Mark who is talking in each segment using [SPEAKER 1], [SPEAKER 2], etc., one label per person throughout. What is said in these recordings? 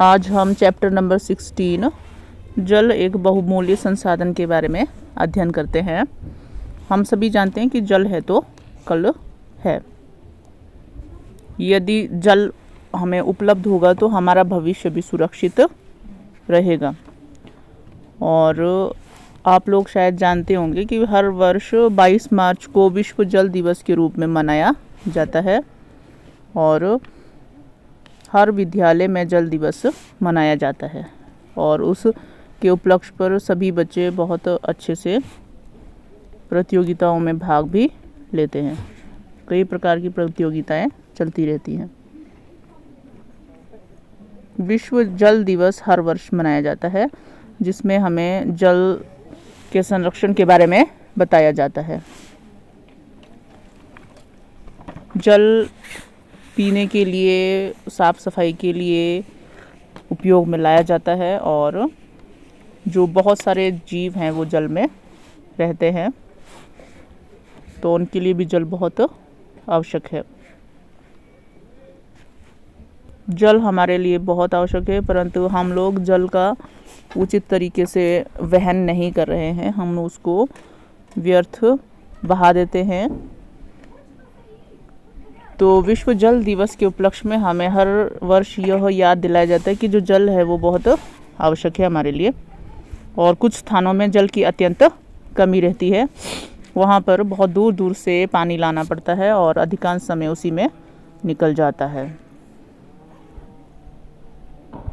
[SPEAKER 1] आज हम chapter number 16 जल एक बहुमूल्य संसाधन के बारे में अध्ययन करते हैं। हम सभी जानते हैं कि जल है तो कल है। यदि जल हमें उपलब्ध होगा तो हमारा भविष्य भी सुरक्षित रहेगा। और आप लोग शायद जानते होंगे कि हर वर्ष 22 मार्च को विश्व जल दिवस के रूप में मनाया जाता है और हर विद्यालय में जल दिवस मनाया जाता है और उस के उपलक्ष्य पर सभी बच्चे बहुत अच्छे से प्रतियोगिताओं में भाग भी लेते हैं। कई प्रकार की प्रतियोगिताएं चलती रहती हैं। विश्व जल दिवस हर वर्ष मनाया जाता है जिसमें हमें जल के संरक्षण के बारे में बताया जाता है। जल पीने के लिए, साफ़ सफाई के लिए उपयोग में लाया जाता है और जो बहुत सारे जीव हैं वो जल में रहते हैं तो उनके लिए भी जल बहुत आवश्यक है। जल हमारे लिए बहुत आवश्यक है, परंतु हम लोग जल का उचित तरीके से वहन नहीं कर रहे हैं। हम उसको व्यर्थ बहा देते हैं। तो विश्व जल दिवस के उपलक्ष्य में हमें हर वर्ष यह याद दिलाया जाता है कि जो जल है वो बहुत आवश्यक है हमारे लिए। और कुछ स्थानों में जल की अत्यंत कमी रहती है। वहाँ पर बहुत दूर दूर से पानी लाना पड़ता है और अधिकांश समय उसी में निकल जाता है।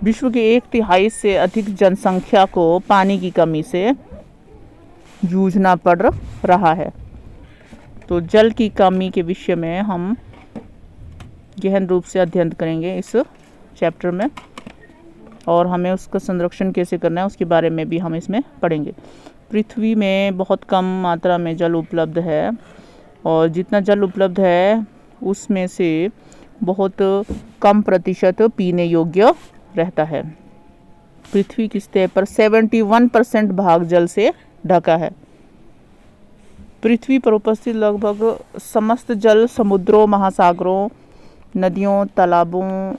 [SPEAKER 1] विश्व के 1/3 से अधिक जनसंख्या को पानी की कमी से जूझना पड़ रहा है। तो जल की कमी के विषय में हम गहन रूप से अध्ययन करेंगे इस चैप्टर में और हमें उसका संरक्षण कैसे करना है उसके बारे में भी हम इसमें पढ़ेंगे। पृथ्वी में बहुत कम मात्रा में जल उपलब्ध है और जितना जल उपलब्ध है उसमें से बहुत कम प्रतिशत पीने योग्य रहता है। पृथ्वी की सतह पर 71% भाग जल से ढका है। पृथ्वी पर उपस्थित लगभग समस्त जल समुद्रों, महासागरों, नदियों, तालाबों,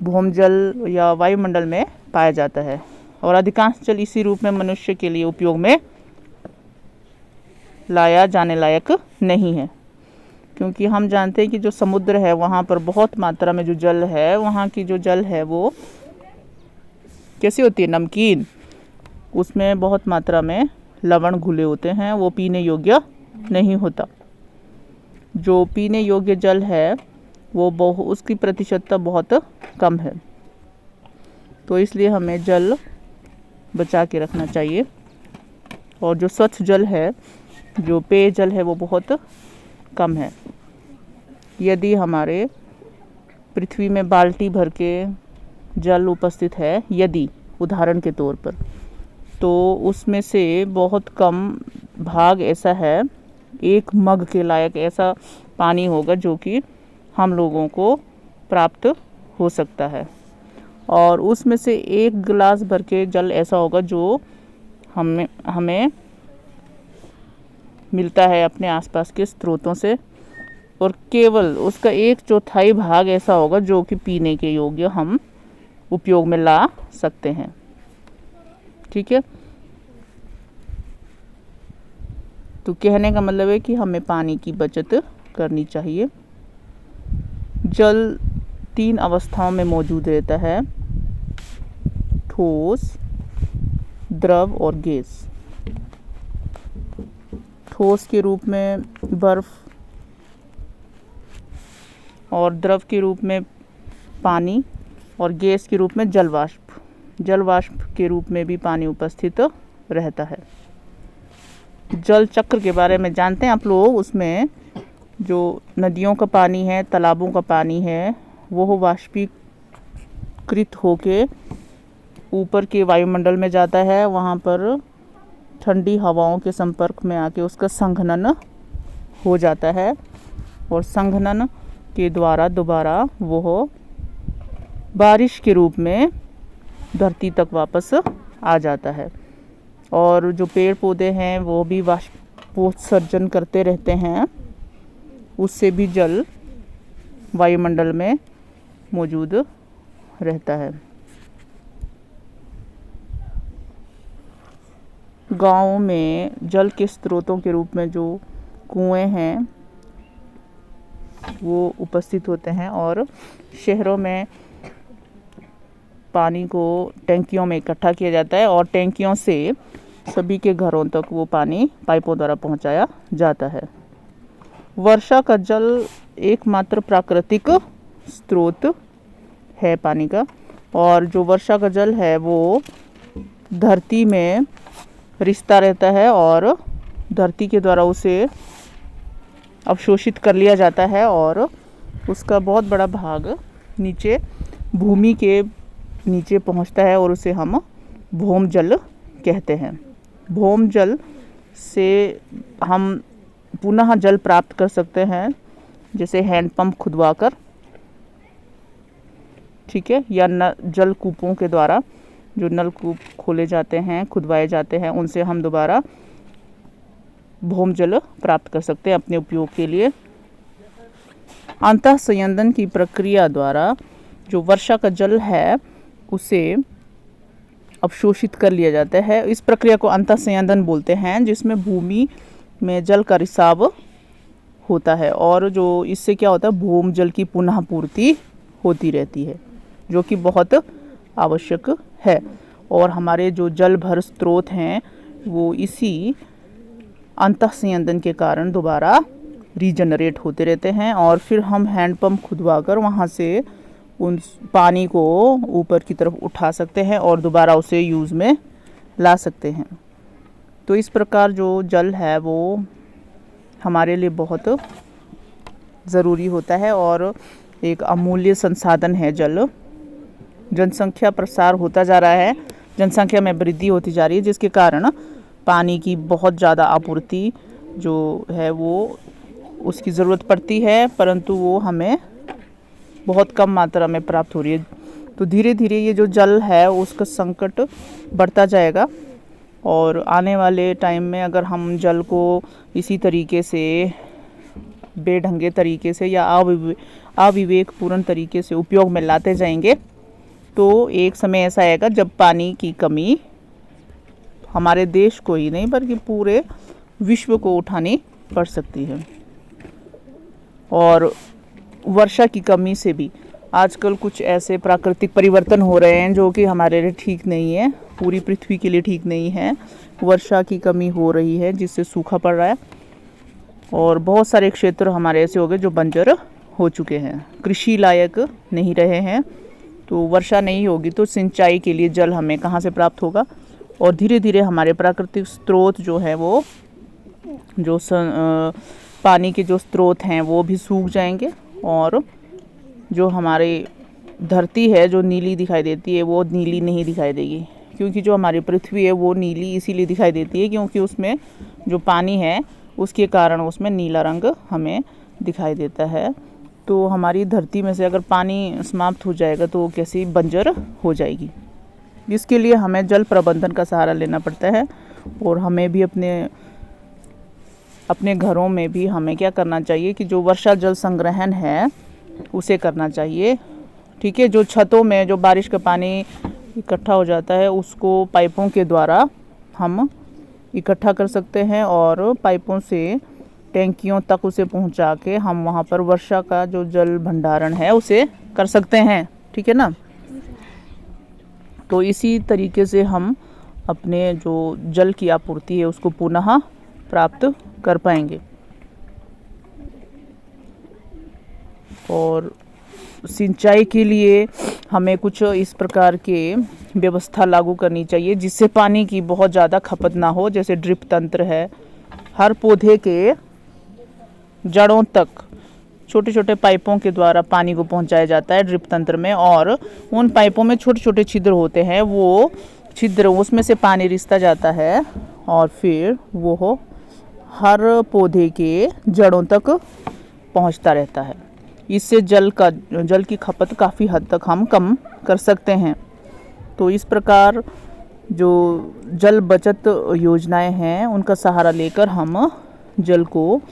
[SPEAKER 1] भूमजल या वायुमंडल में पाया जाता है और अधिकांश जल इसी रूप में मनुष्य के लिए उपयोग में लाया जाने लायक नहीं है, क्योंकि हम जानते हैं कि जो समुद्र है वहाँ पर बहुत मात्रा में जो जल है, वहाँ की जो जल है वो कैसी होती है, नमकीन। उसमें बहुत मात्रा में लवण घुले होते हैं, वो पीने योग्य नहीं होता। जो पीने योग्य जल है वो उसकी प्रतिशतता बहुत कम है। तो इसलिए हमें जल बचा के रखना चाहिए। और जो स्वच्छ जल है, जो पेयजल है, वो बहुत कम है। यदि हमारे पृथ्वी में बाल्टी भर के जल उपस्थित है, यदि उदाहरण के तौर पर, तो उसमें से बहुत कम भाग ऐसा है, 1 मग के लायक ऐसा पानी होगा जो कि हम लोगों को प्राप्त हो सकता है। और उसमें से 1 गिलास भर के जल ऐसा होगा जो हमें मिलता है अपने आसपास के स्रोतों से, और केवल उसका 1/4 भाग ऐसा होगा जो कि पीने के योग्य हम उपयोग में ला सकते हैं। ठीक है। तो कहने का मतलब है कि हमें पानी की बचत करनी चाहिए। जल 3 अवस्थाओं में मौजूद रहता है, ठोस, द्रव और गैस। ठोस के रूप में बर्फ और द्रव के रूप में पानी और गैस के रूप में जलवाष्प। जलवाष्प के रूप में भी पानी उपस्थित रहता है। जल चक्र के बारे में जानते हैं आप लोग। उसमें जो नदियों का पानी है, तालाबों का पानी है, वो वाष्पीकृत होके ऊपर के वायुमंडल में जाता है। वहाँ पर ठंडी हवाओं के संपर्क में आके उसका संघनन हो जाता है और संघनन के द्वारा दोबारा वो बारिश के रूप में धरती तक वापस आ जाता है। और जो पेड़ पौधे हैं वो भी वाष्पोत्सर्जन करते रहते हैं, उससे भी जल वायुमंडल में मौजूद रहता है। गाँव में जल के स्रोतों के रूप में जो कुएं हैं वो उपस्थित होते हैं, और शहरों में पानी को टैंकियों में इकट्ठा किया जाता है और टैंकियों से सभी के घरों तक वो पानी पाइपों द्वारा पहुंचाया जाता है। वर्षा का जल एकमात्र प्राकृतिक स्रोत है पानी का, और जो वर्षा का जल है वो धरती में रिसता रहता है और धरती के द्वारा उसे अवशोषित कर लिया जाता है, और उसका बहुत बड़ा भाग नीचे भूमि के नीचे पहुंचता है और उसे हम भौम जल कहते हैं। भौम जल से हम पुनः जल प्राप्त कर सकते हैं, जैसे हैंडपंप खुदवाकर, ठीक है, या जल कूपों के द्वारा जो नलकूप खोले जाते हैं, खुदवाए जाते हैं, उनसे हम दोबारा भौम जल प्राप्त कर सकते हैं अपने उपयोग के लिए। अंतः संयंदन की प्रक्रिया द्वारा जो वर्षा का जल है उसे अवशोषित कर लिया जाता है। इस प्रक्रिया को अंतः संयंदन बोलते हैं, जिसमें भूमि में जल का रिसाव होता है और जो इससे क्या होता है, भौम जल की पुनः पूर्ति होती रहती है, जो कि बहुत आवश्यक है। और हमारे जो जल भर स्रोत हैं वो इसी अंतः संयंदन के कारण दोबारा रीजनरेट होते रहते हैं, और फिर हम हैंडपंप खुदवाकर वहाँ से उन पानी को ऊपर की तरफ उठा सकते हैं और दोबारा उसे यूज़ में ला सकते हैं। तो इस प्रकार जो जल है वो हमारे लिए बहुत ज़रूरी होता है और एक अमूल्य संसाधन है जल। जनसंख्या प्रसार होता जा रहा है, जनसंख्या में वृद्धि होती जा रही है, जिसके कारण पानी की बहुत ज़्यादा आपूर्ति जो है वो उसकी ज़रूरत पड़ती है, परंतु वो हमें बहुत कम मात्रा में प्राप्त हो रही है। तो धीरे धीरे ये जो जल है उसका संकट बढ़ता जाएगा, और आने वाले टाइम में अगर हम जल को इसी तरीके से बेढंगे तरीके से या अविवेकपूर्ण तरीके से उपयोग में लाते जाएंगे तो एक समय ऐसा आएगा जब पानी की कमी हमारे देश को ही नहीं बल्कि पूरे विश्व को उठानी पड़ सकती है। और वर्षा की कमी से भी आजकल कुछ ऐसे प्राकृतिक परिवर्तन हो रहे हैं जो कि हमारे लिए ठीक नहीं है, पूरी पृथ्वी के लिए ठीक नहीं है। वर्षा की कमी हो रही है जिससे सूखा पड़ रहा है, और बहुत सारे क्षेत्र हमारे ऐसे हो गए जो बंजर हो चुके हैं, कृषि लायक नहीं रहे हैं। तो वर्षा नहीं होगी तो सिंचाई के लिए जल हमें कहाँ से प्राप्त होगा, और धीरे धीरे हमारे प्राकृतिक स्रोत जो है वो जो पानी के जो स्रोत हैं वो भी सूख जाएंगे, और जो हमारी धरती है जो नीली दिखाई देती है वो नीली नहीं दिखाई देगी, क्योंकि जो हमारी पृथ्वी है वो नीली इसीलिए दिखाई देती है क्योंकि उसमें जो पानी है उसके कारण उसमें नीला रंग हमें दिखाई देता है। तो हमारी धरती में से अगर पानी समाप्त हो जाएगा तो वो कैसी बंजर हो जाएगी। इसके लिए हमें जल प्रबंधन का सहारा लेना पड़ता है, और हमें भी अपने घरों में भी हमें क्या करना चाहिए कि जो वर्षा जल संग्रहण है उसे करना चाहिए, ठीक है। जो छतों में जो बारिश का पानी इकट्ठा हो जाता है उसको पाइपों के द्वारा हम इकट्ठा कर सकते हैं, और पाइपों से टैंकियों तक उसे पहुंचा के हम वहां पर वर्षा का जो जल भंडारण है उसे कर सकते हैं, ठीक है ना। तो इसी तरीके से हम अपने जो जल की आपूर्ति है उसको पुनः प्राप्त कर पाएंगे। और सिंचाई के लिए हमें कुछ इस प्रकार के व्यवस्था लागू करनी चाहिए जिससे पानी की बहुत ज़्यादा खपत ना हो। जैसे ड्रिप तंत्र है, हर पौधे के जड़ों तक छोटे छोटे पाइपों के द्वारा पानी को पहुंचाया जाता है ड्रिप तंत्र में, और उन पाइपों में छोटे छोटे छिद्र होते हैं, वो छिद्र उसमें से पानी रिसता जाता है और फिर वो हर पौधे के जड़ों तक पहुंचता रहता है। इससे जल की खपत काफ़ी हद तक हम कम कर सकते हैं। तो इस प्रकार जो जल बचत योजनाएं हैं उनका सहारा लेकर हम जल को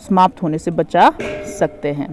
[SPEAKER 1] समाप्त होने से बचा सकते हैं।